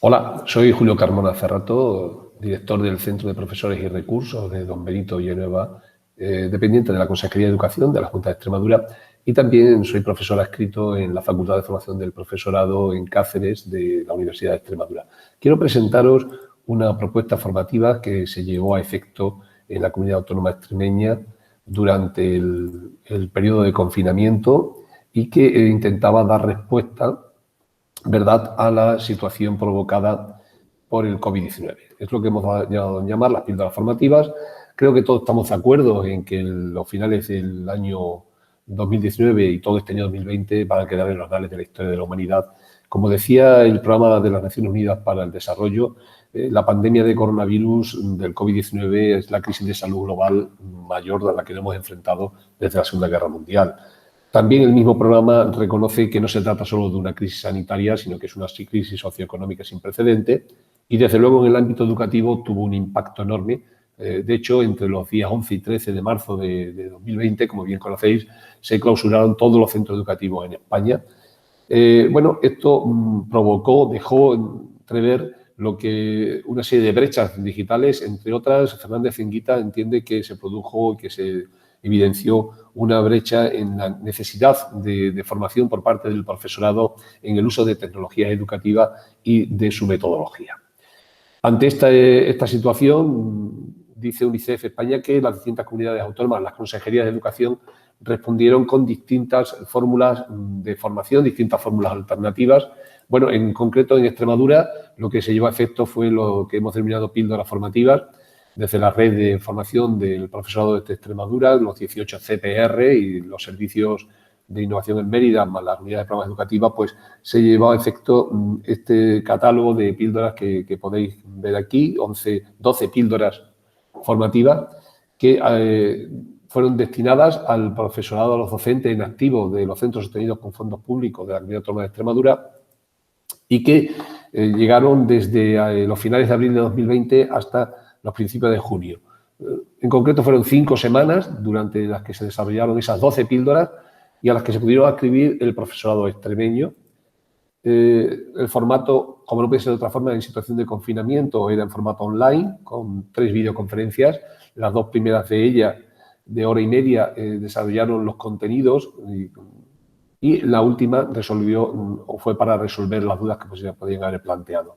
Hola, soy Julio Carmona Cerrato, director del Centro de Profesores y Recursos de Don Benito Villanueva, dependiente de la Consejería de Educación de la Junta de Extremadura, y también soy profesor adscrito en la Facultad de Formación del Profesorado en Cáceres de la Universidad de Extremadura. Quiero presentaros una propuesta formativa que se llevó a efecto en la Comunidad Autónoma Extremeña durante el periodo de confinamiento y que intentaba dar respuesta, ¿verdad?, a la situación provocada por el COVID-19. Es lo que hemos llamado a llamar las píldoras formativas. Creo que todos estamos de acuerdo en que los finales del año 2019 y todo este año 2020 van a quedar en los anales de la historia de la humanidad. Como decía el Programa de las Naciones Unidas para el Desarrollo, la pandemia de coronavirus del COVID-19 es la crisis de salud global mayor a la que hemos enfrentado desde la Segunda Guerra Mundial. También el mismo programa reconoce que no se trata solo de una crisis sanitaria, sino que es una crisis socioeconómica sin precedente y, desde luego, en el ámbito educativo tuvo un impacto enorme. De hecho, entre los días 11 y 13 de marzo de 2020, como bien conocéis, se clausuraron todos los centros educativos en España. Esto dejó entrever una serie de brechas digitales, entre otras. Fernández Enguita entiende que se produjo y que se evidenció una brecha en la necesidad de formación por parte del profesorado en el uso de tecnologías educativas y de su metodología. Ante esta situación, dice UNICEF España que las distintas comunidades autónomas, las consejerías de educación, respondieron con distintas fórmulas de formación, distintas fórmulas alternativas. Bueno, en concreto en Extremadura lo que se llevó a efecto fue lo que hemos denominado píldoras formativas, desde la red de formación del profesorado de Extremadura, los 18 CPR y los servicios de innovación en Mérida, más las unidades de programas educativas, pues se llevó a efecto este catálogo de píldoras que podéis ver aquí, 12 píldoras formativas que fueron destinadas al profesorado, a los docentes en activo de los centros sostenidos con fondos públicos de la Comunidad Autónoma de Extremadura y que llegaron desde los finales de abril de 2020 hasta los principios de junio. En concreto fueron 5 semanas durante las que se desarrollaron esas 12 píldoras y a las que se pudieron adscribir el profesorado extremeño. El formato, como no puede ser de otra forma, en situación de confinamiento, era en formato online, con 3 videoconferencias. Las 2 primeras de ellas, de hora y media, desarrollaron los contenidos y la última fue para resolver las dudas que se podían haber planteado.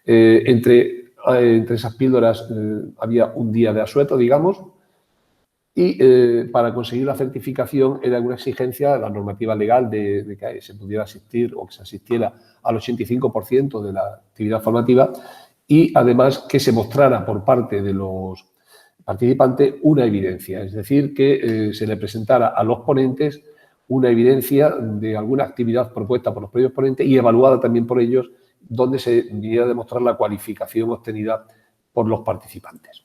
Entre esas píldoras había un día de asueto, digamos, y para conseguir la certificación era una exigencia la normativa legal de que se pudiera asistir o que se asistiera al 85% de la actividad formativa y, además, que se mostrara por parte de los participantes una evidencia, es decir, que se le presentara a los ponentes una evidencia de alguna actividad propuesta por los propios ponentes y evaluada también por ellos, donde se viniera a demostrar la cualificación obtenida por los participantes.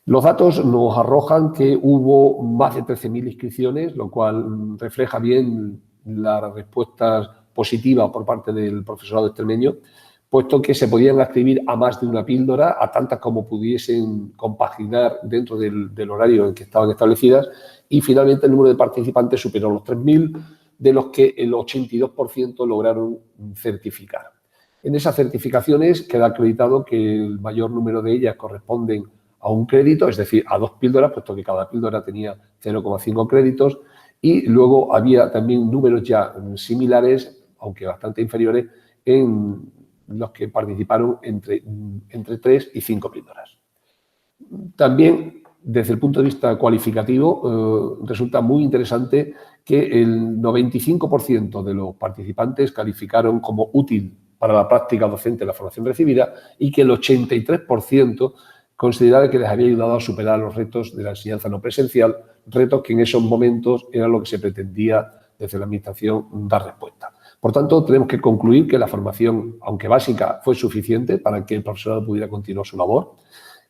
Los datos nos arrojan que hubo más de 13.000 inscripciones, lo cual refleja bien la respuesta positiva por parte del profesorado extremeño, puesto que se podían adscribir a más de una píldora, a tantas como pudiesen compaginar dentro del horario en que estaban establecidas, y finalmente el número de participantes superó los 3.000, de los que el 82% lograron certificar. En esas certificaciones queda acreditado que el mayor número de ellas corresponden a un crédito, es decir, a 2 píldoras, puesto que cada píldora tenía 0,5 créditos, y luego había también números ya similares, aunque bastante inferiores, en los que participaron entre 3 y 5 píldoras. También, desde el punto de vista cualificativo, resulta muy interesante que el 95% de los participantes calificaron como útil para la práctica docente la formación recibida y que el 83% consideraba que les había ayudado a superar los retos de la enseñanza no presencial, retos que en esos momentos eran lo que se pretendía desde la Administración dar respuesta. Por tanto, tenemos que concluir que la formación, aunque básica, fue suficiente para que el profesorado pudiera continuar su labor,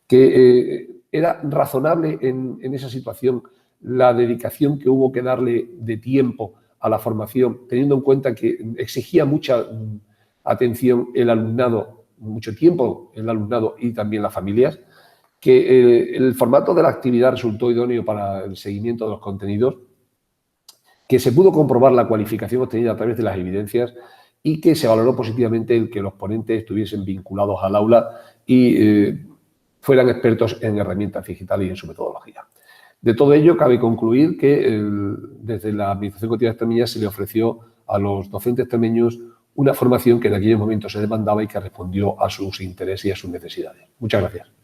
que era razonable en esa situación la dedicación que hubo que darle de tiempo a la formación, teniendo en cuenta que exigía mucha atención el alumnado, mucho tiempo el alumnado y también las familias, que el formato de la actividad resultó idóneo para el seguimiento de los contenidos, que se pudo comprobar la cualificación obtenida a través de las evidencias y que se valoró positivamente el que los ponentes estuviesen vinculados al aula y fueran expertos en herramientas digitales y en su metodología. De todo ello, cabe concluir que desde la Administración Contigo Extremeña se le ofreció a los docentes extremeños una formación que en aquellos momentos se demandaba y que respondió a sus intereses y a sus necesidades. Muchas gracias.